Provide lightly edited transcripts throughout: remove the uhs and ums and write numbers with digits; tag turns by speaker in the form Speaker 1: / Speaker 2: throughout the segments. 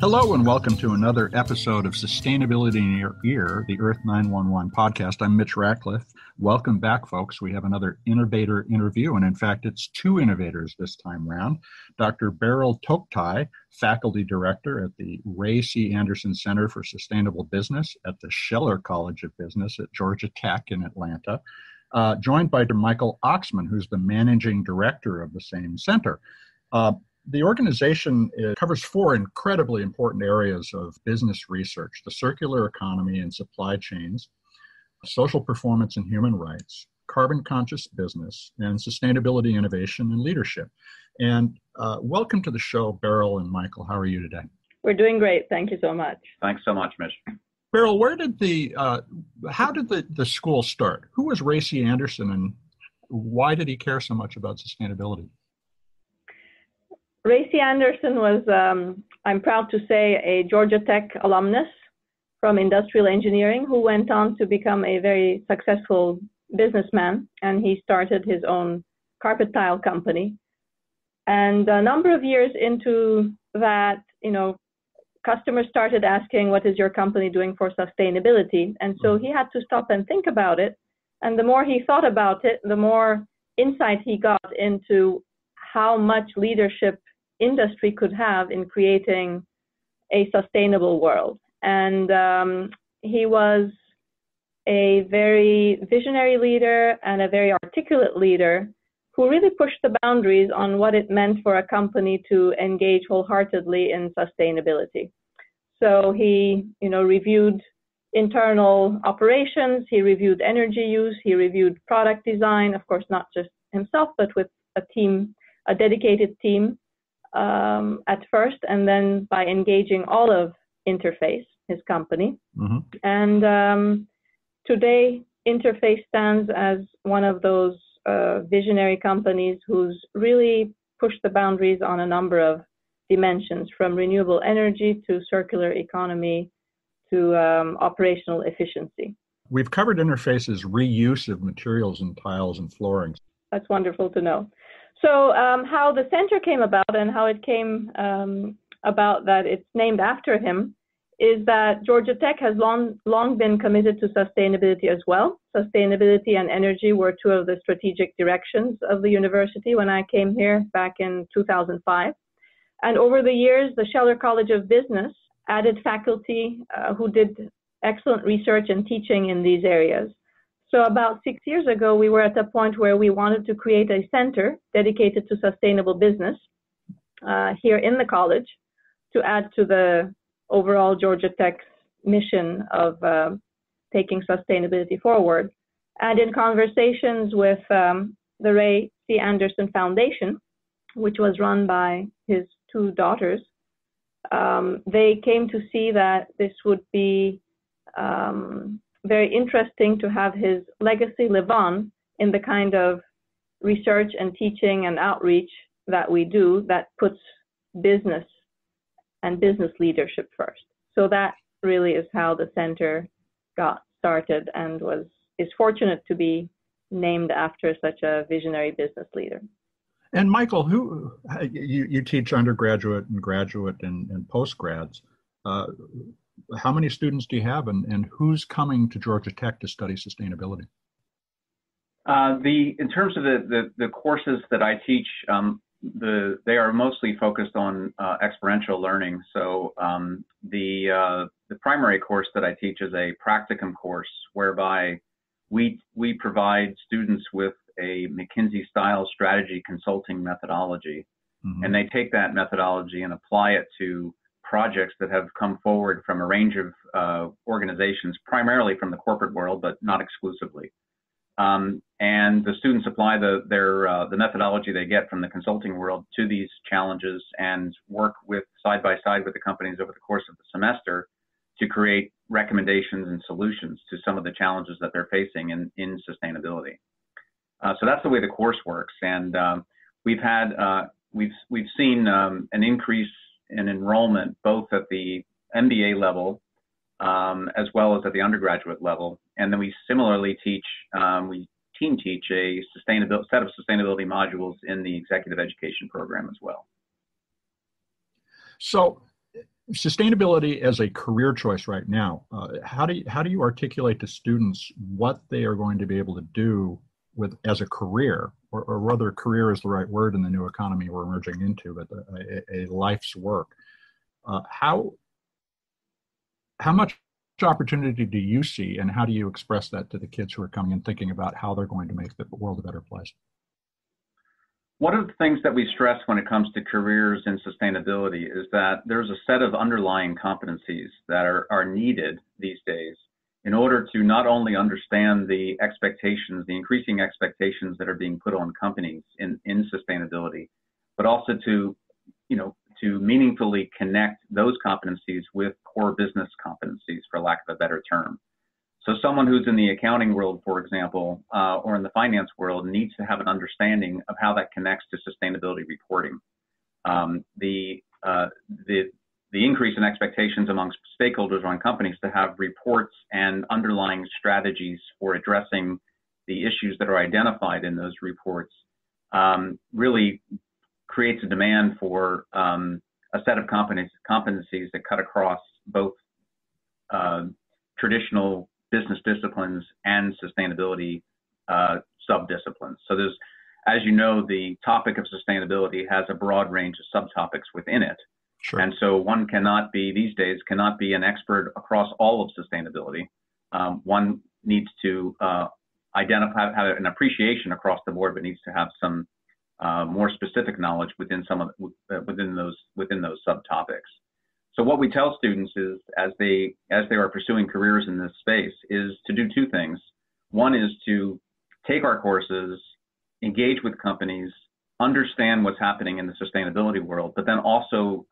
Speaker 1: Hello and welcome to another episode of Sustainability in Your Ear, the Earth911 podcast. I'm Mitch Ratcliffe. Welcome back, folks. We have another innovator interview, and in fact, it's two innovators this time round. Dr. Beril Toktay, Faculty Director at the Ray C. Anderson Center for Sustainable Business at the College of Business at Georgia Tech in Atlanta, joined by Michael Oxman, who's the Managing Director of the same center. The organization covers four incredibly important areas of business research: the circular economy and supply chains, social performance and human rights, carbon-conscious business, and sustainability, innovation, and leadership. And welcome to the show, Beril and Michael. How are you today?
Speaker 2: We're doing great. Thank you so much.
Speaker 3: Thanks so much, Mitch.
Speaker 1: Beril, how did the school start? Who was Ray C. Anderson, and why did he care so much about sustainability?
Speaker 2: Ray C. Anderson was, I'm proud to say, a Georgia Tech alumnus from industrial engineering who went on to become a very successful businessman, and he started his own carpet tile company. And a number of years into that, customers started asking, what is your company doing for sustainability? And so he had to stop and think about it. And the more he thought about it, the more insight he got into how much leadership industry could have in creating a sustainable world. And he was a very visionary leader and a very articulate leader who really pushed the boundaries on what it meant for a company to engage wholeheartedly in sustainability. So he, reviewed internal operations, he reviewed energy use, he reviewed product design, of course, not just himself, but with a team, a dedicated team at first, and then by engaging all of Interface, his company. Mm-hmm. And today, Interface stands as one of those visionary companies who's really pushed the boundaries on a number of dimensions, from renewable energy to circular economy to operational efficiency.
Speaker 1: We've covered Interface's reuse of materials in tiles and floorings.
Speaker 2: That's wonderful to know. So how the center came about and how it came about that it's named after him is that Georgia Tech has long been committed to sustainability as well. Sustainability and energy were two of the strategic directions of the university when I came here back in 2005. And over the years, the College of Business added faculty who did excellent research and teaching in these areas. So about 6 years ago, we were at a point where we wanted to create a center dedicated to sustainable business here in the college to add to the overall Georgia Tech's mission of taking sustainability forward. And in conversations with the Ray C. Anderson Foundation, which was run by his two daughters, they came to see that this would be very interesting to have his legacy live on in the kind of research and teaching and outreach that we do that puts business and business leadership first. So that really is how the center got started and is fortunate to be named after such a visionary business leader.
Speaker 1: And Michael, you teach undergraduate and graduate and postgrads. How many students do you have, and who's coming to Georgia Tech to study sustainability?
Speaker 3: In terms of the courses that I teach, they are mostly focused on experiential learning. So the primary course that I teach is a practicum course, whereby we provide students with a McKinsey-style strategy consulting methodology, mm-hmm. and they take that methodology and apply it to projects that have come forward from a range of organizations, primarily from the corporate world, but not exclusively. And the students apply the methodology they get from the consulting world to these challenges and work side by side with the companies over the course of the semester to create recommendations and solutions to some of the challenges that they're facing in sustainability. So that's the way the course works, and we've seen an increase in enrollment both at the MBA level as well as at the undergraduate level, and then we similarly teach a set of sustainability modules in the executive education program as well.
Speaker 1: So Sustainability as a career choice right now, how do you articulate to students what they are going to be able to do with as a career, or whether career is the right word in the new economy we're emerging into, but a life's work? How much opportunity do you see, and how do you express that to the kids who are coming and thinking about how they're going to make the world a better place?
Speaker 3: One of the things that we stress when it comes to careers in sustainability is that there's a set of underlying competencies that are needed these days in order to not only understand the expectations, the increasing expectations that are being put on companies in sustainability, but also to meaningfully connect those competencies with core business competencies, for lack of a better term. So someone who's in the accounting world, for example, or in the finance world needs to have an understanding of how that connects to sustainability reporting. The increase in expectations amongst stakeholders on companies to have reports and underlying strategies for addressing the issues that are identified in those reports really creates a demand for a set of competencies that cut across both traditional business disciplines and sustainability sub-disciplines. So there's, as you know, the topic of sustainability has a broad range of subtopics within it.
Speaker 1: Sure.
Speaker 3: And so one cannot be, these days, cannot be an expert across all of sustainability. One needs to have an appreciation across the board, but needs to have some more specific knowledge within within those subtopics. So what we tell students is, as they are pursuing careers in this space, is to do two things. One is to take our courses, engage with companies, understand what's happening in the sustainability world, but then also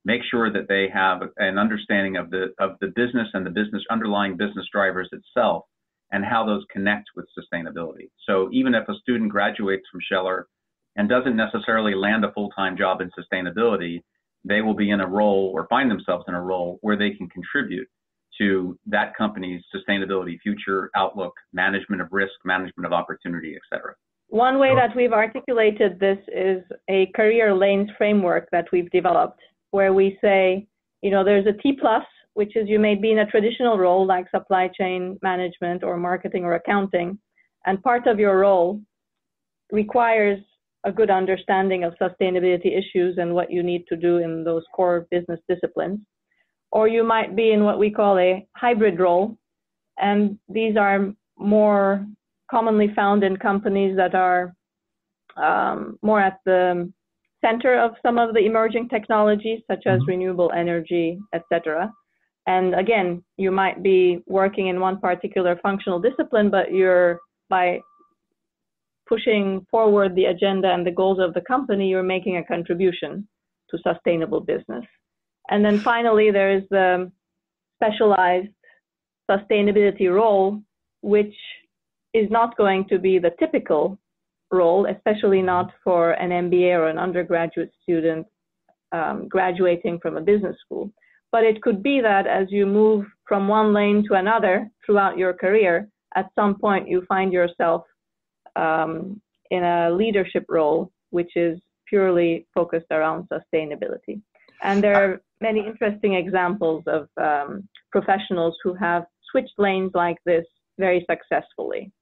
Speaker 3: make sure that they have an understanding of the business and the underlying business drivers itself and how those connect with sustainability. So even if a student graduates from Scheller and doesn't necessarily land a full-time job in sustainability, they will be in a role or find themselves in a role where they can contribute to that company's sustainability future outlook, management of risk, management of opportunity, et cetera.
Speaker 2: One way that we've articulated this is a career lanes framework that we've developed, where we say, there's a T+, which is you may be in a traditional role like supply chain management or marketing or accounting, and part of your role requires a good understanding of sustainability issues and what you need to do in those core business disciplines. Or you might be in what we call a hybrid role, and these are more commonly found in companies that are more at the center of some of the emerging technologies, such as renewable energy, etc. And again, you might be working in one particular functional discipline, but by pushing forward the agenda and the goals of the company, you're making a contribution to sustainable business. And then finally, there is the specialized sustainability role, which is not going to be the typical role, especially not for an MBA or an undergraduate student graduating from a business school. But it could be that as you move from one lane to another throughout your career, at some point you find yourself in a leadership role, which is purely focused around sustainability. And there are many interesting examples of professionals who have switched lanes like this very successfully.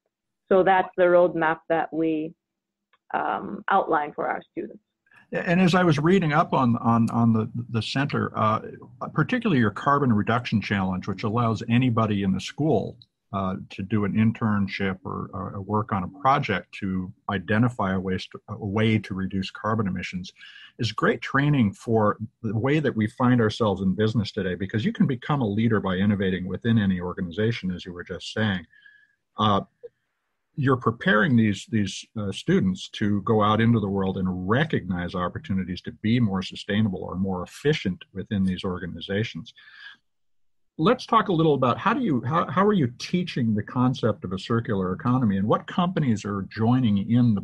Speaker 2: So that's the roadmap that we outline for our students.
Speaker 1: And as I was reading up on the center, particularly your carbon reduction challenge, which allows anybody in the school to do an internship or work on a project to identify a way to reduce carbon emissions, is great training for the way that we find ourselves in business today, because you can become a leader by innovating within any organization, as you were just saying. You're preparing these students to go out into the world and recognize opportunities to be more sustainable or more efficient within these organizations. Let's talk a little about how are you teaching the concept of a circular economy, and what companies are joining in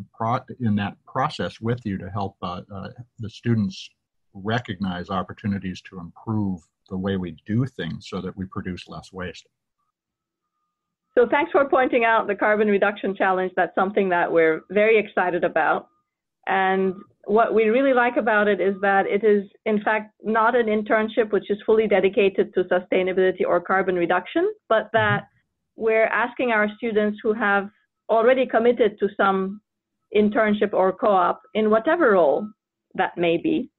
Speaker 1: that process with you to help the students recognize opportunities to improve the way we do things so that we produce less waste?
Speaker 2: So thanks for pointing out the carbon reduction challenge. That's something that we're very excited about. And what we really like about it is that it is, in fact, not an internship which is fully dedicated to sustainability or carbon reduction, but that we're asking our students who have already committed to some internship or co-op in whatever role that may be,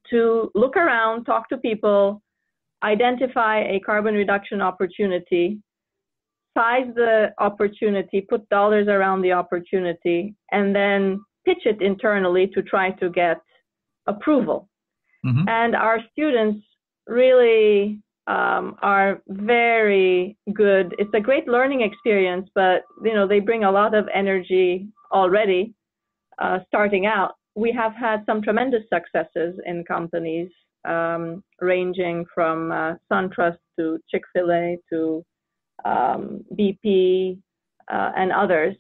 Speaker 2: to look around, talk to people, identify a carbon reduction opportunity, size the opportunity, put dollars around the opportunity, and then pitch it internally to try to get approval. And our students really are very good. It's a great learning experience, but they bring a lot of energy already starting out. We have had some tremendous successes in companies ranging from SunTrust to Chick-fil-A to BP and others,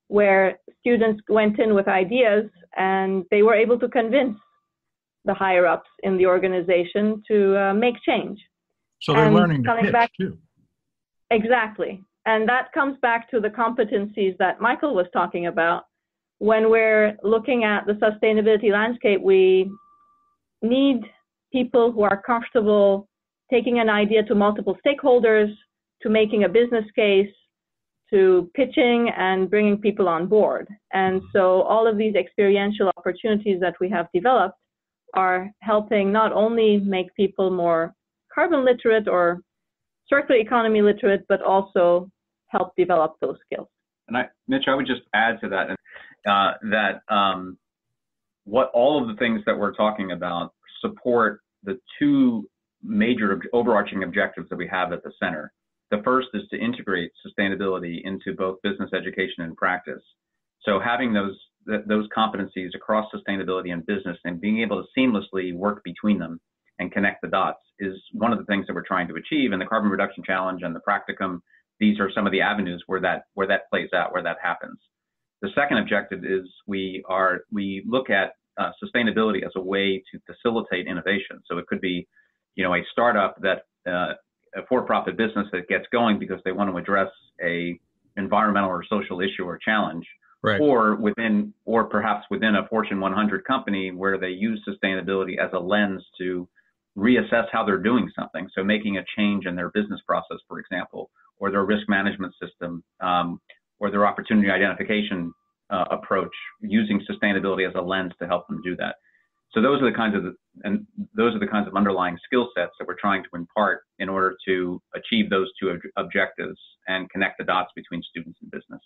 Speaker 2: where students went in with ideas and they were able to convince the higher ups in the organization to make change.
Speaker 1: So they're learning to pitch too.
Speaker 2: Exactly. And that comes back to the competencies that Michael was talking about. When we're looking at the sustainability landscape, we need people who are comfortable taking an idea to multiple stakeholders, to making a business case, to pitching and bringing people on board. And so all of these experiential opportunities that we have developed are helping not only make people more carbon literate or circular economy literate, but also help develop those skills.
Speaker 3: And Mitch, I would just add to that, what all of the things that we're talking about support the two major overarching objectives that we have at the center. The first is to integrate sustainability into both business education and practice. So having those competencies across sustainability and business and being able to seamlessly work between them and connect the dots is one of the things that we're trying to achieve. And the Carbon Reduction Challenge and the Practicum, these are some of the avenues where that plays out, where that happens. The second objective is we look at sustainability as a way to facilitate innovation. So it could be, a startup that a for-profit business that gets going because they want to address a environmental or social issue or challenge, right. or perhaps within a Fortune 100 company where they use sustainability as a lens to reassess how they're doing something. So making a change in their business process, for example, or their risk management system, or their opportunity identification approach, using sustainability as a lens to help them do that. So those are the kinds of underlying skill sets that we're trying to impart in order to achieve those two objectives and connect the dots between students and business.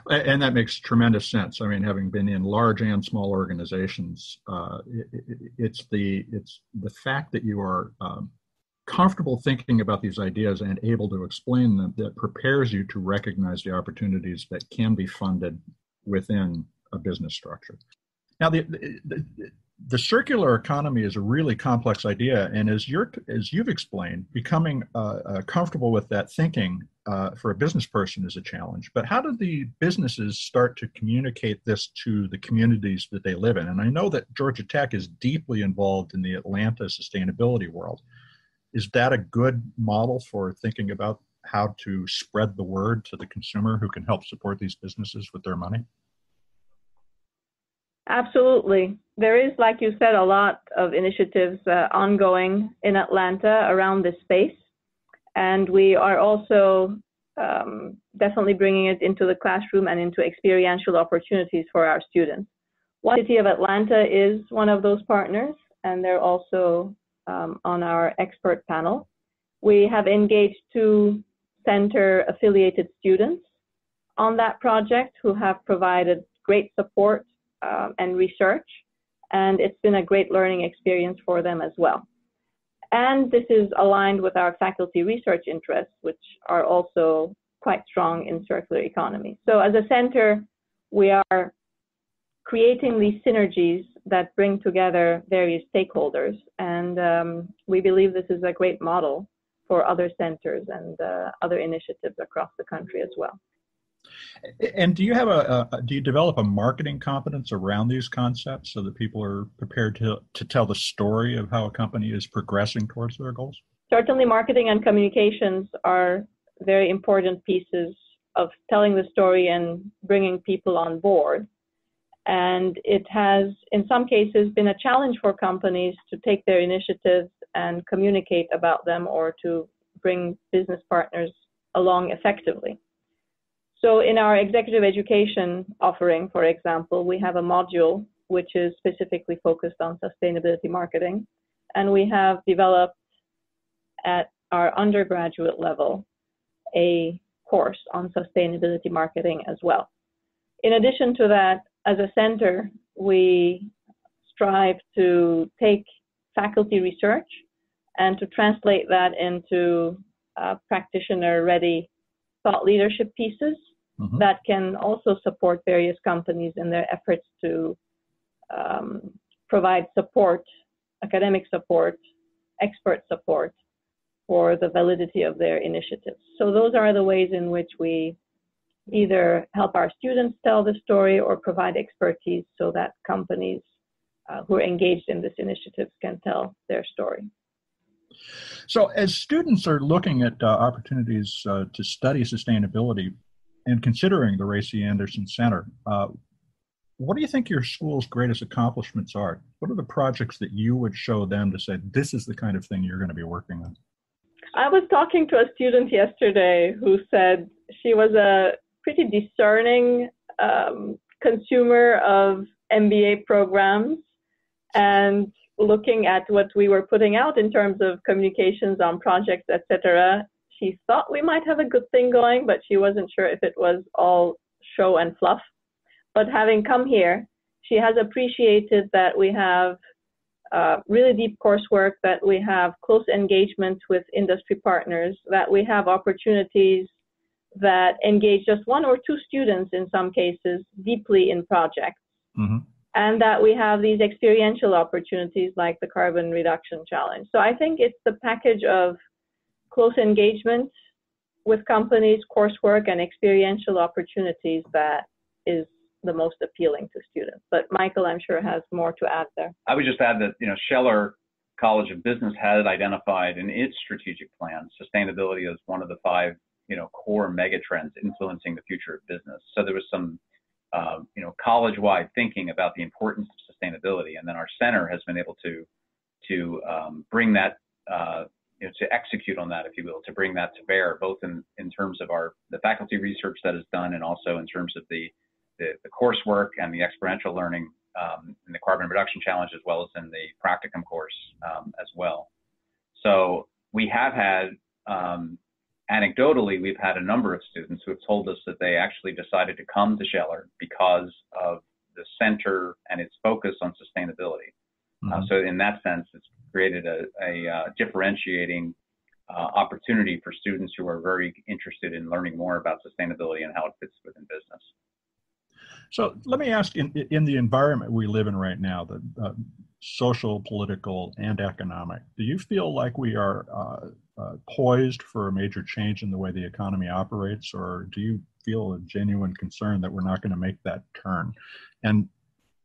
Speaker 1: And that makes tremendous sense. I mean, having been in large and small organizations, it's the fact that you are comfortable thinking about these ideas and able to explain them that prepares you to recognize the opportunities that can be funded within a business structure. Now, the circular economy is a really complex idea, and as you've explained, becoming comfortable with that thinking for a business person is a challenge. But how do the businesses start to communicate this to the communities that they live in? And I know that Georgia Tech is deeply involved in the Atlanta sustainability world. Is that a good model for thinking about how to spread the word to the consumer who can help support these businesses with their money?
Speaker 2: Absolutely. There is, like you said, a lot of initiatives ongoing in Atlanta around this space. And we are also definitely bringing it into the classroom and into experiential opportunities for our students. One City of Atlanta is one of those partners, and they're also on our expert panel. We have engaged 2 center-affiliated students on that project who have provided great support and research, and it's been a great learning experience for them as well. And this is aligned with our faculty research interests, which are also quite strong in circular economy. So as a center, we are creating these synergies that bring together various stakeholders, and we believe this is a great model for other centers and other initiatives across the country as well.
Speaker 1: And do you develop a marketing competence around these concepts so that people are prepared to tell the story of how a company is progressing towards their goals?
Speaker 2: Certainly, marketing and communications are very important pieces of telling the story and bringing people on board. And it has, in some cases, been a challenge for companies to take their initiatives and communicate about them or to bring business partners along effectively. So in our executive education offering, for example, we have a module which is specifically focused on sustainability marketing. And we have developed at our undergraduate level a course on sustainability marketing as well. In addition to that, as a center, we strive to take faculty research and to translate that into practitioner-ready thought leadership pieces that can also support various companies in their efforts to provide support, academic support, expert support for the validity of their initiatives. So those are the ways in which we either help our students tell the story or provide expertise so that companies who are engaged in this initiative can tell their story.
Speaker 1: So as students are looking at opportunities to study sustainability and considering the Ray C. Anderson Center, what do you think your school's greatest accomplishments are? What are the projects that you would show them to say, this is the kind of thing you're going to be working on?
Speaker 2: I was talking to a student yesterday who said she was a pretty discerning consumer of MBA programs, and looking at what we were putting out in terms of communications on projects, etc., she thought we might have a good thing going, but she wasn't sure if it was all show and fluff. But having come here, she has appreciated that we have really deep coursework, that we have close engagement with industry partners, that we have opportunities that engage just one or two students in some cases deeply in projects, and that we have these experiential opportunities like the Carbon Reduction Challenge. So I think it's the package of close engagement with companies, coursework, and experiential opportunities that is the most appealing to students. But Michael, I'm sure, has more to add there.
Speaker 3: I would just add that, Scheller College of Business had identified in its strategic plan sustainability as one of the 5, core megatrends influencing the future of business. So there was some, college-wide thinking about the importance of sustainability, and then our center has been able to bring that, to execute on that, if you will, to bring that to bear, both in terms of the faculty research that is done, and also in terms of the coursework and the experiential learning in the Carbon Reduction Challenge, as well as in the practicum course as well. So we have had, anecdotally, we've had a number of students who have told us that they actually decided to come to Scheller because of the center and its focus on sustainability. So in that sense, it's created a differentiating opportunity for students who are very interested in learning more about sustainability and how it fits within business.
Speaker 1: So let me ask, in the environment we live in right now, the social, political, and economic, do you feel like we are poised for a major change in the way the economy operates, or do you feel a genuine concern that we're not going to make that turn? And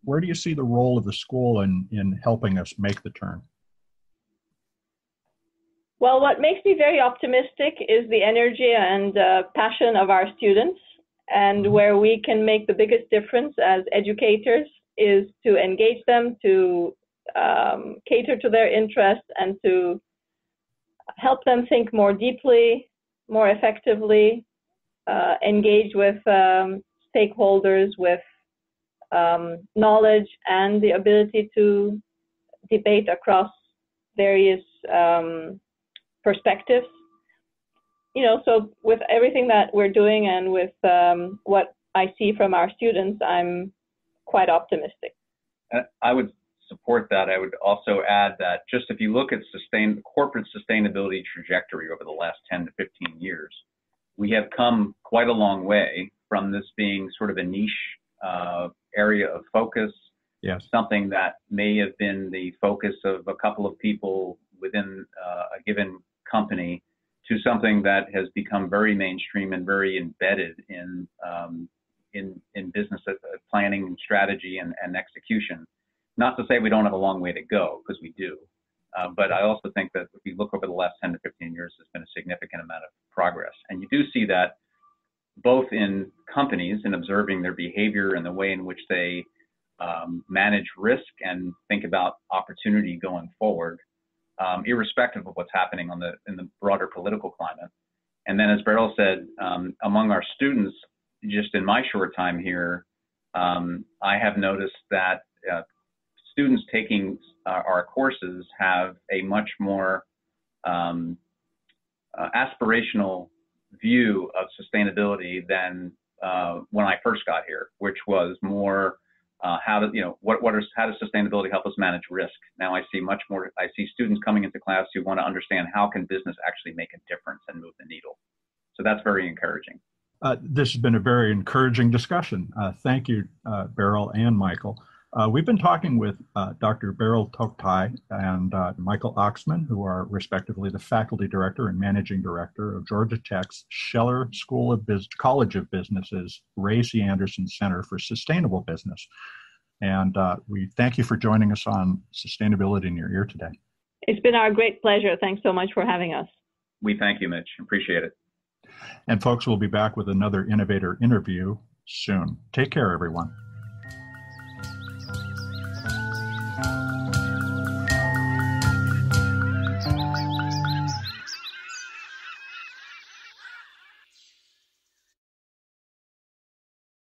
Speaker 1: where do you see the role of the school in helping us make the turn?
Speaker 2: Well, what makes me very optimistic is the energy and passion of our students. And where we can make the biggest difference as educators is to engage them, to cater to their interests, and to help them think more deeply, more effectively, engage with stakeholders with knowledge and the ability to debate across various perspectives. So with everything that we're doing and with what I see from our students, I'm quite optimistic.
Speaker 3: I would support that. I would also add that just if you look at corporate sustainability trajectory over the last 10 to 15 years, we have come quite a long way from this being sort of a niche area of focus, something that may have been the focus of a couple of people within a given company, to something that has become very mainstream and very embedded in business planning and strategy and execution. Not to say we don't have a long way to go, because we do. But I also think that if we look over the last 10 to 15 years, there's been a significant amount of progress. And you do see that both in companies and observing their behavior and the way in which they manage risk and think about opportunity going forward, irrespective of what's happening in the broader political climate. And then, as Beril said, among our students, just in my short time here, I have noticed that students taking our courses have a much more aspirational view of sustainability than when I first got here, which was more how does sustainability help us manage risk? Now I see students coming into class who want to understand how can business actually make a difference and move the needle. So that's very encouraging.
Speaker 1: This has been a very encouraging discussion. Thank you, Beril and Michael. We've been talking with Dr. Beril Toktay and Michael Oxman, who are respectively the faculty director and managing director of Georgia Tech's College of Business's Ray C. Anderson Center for Sustainable Business. And we thank you for joining us on Sustainability in Your Ear today.
Speaker 2: It's been our great pleasure. Thanks so much for having us.
Speaker 3: We thank you, Mitch. Appreciate it.
Speaker 1: And folks, we'll be back with another innovator interview soon. Take care, everyone.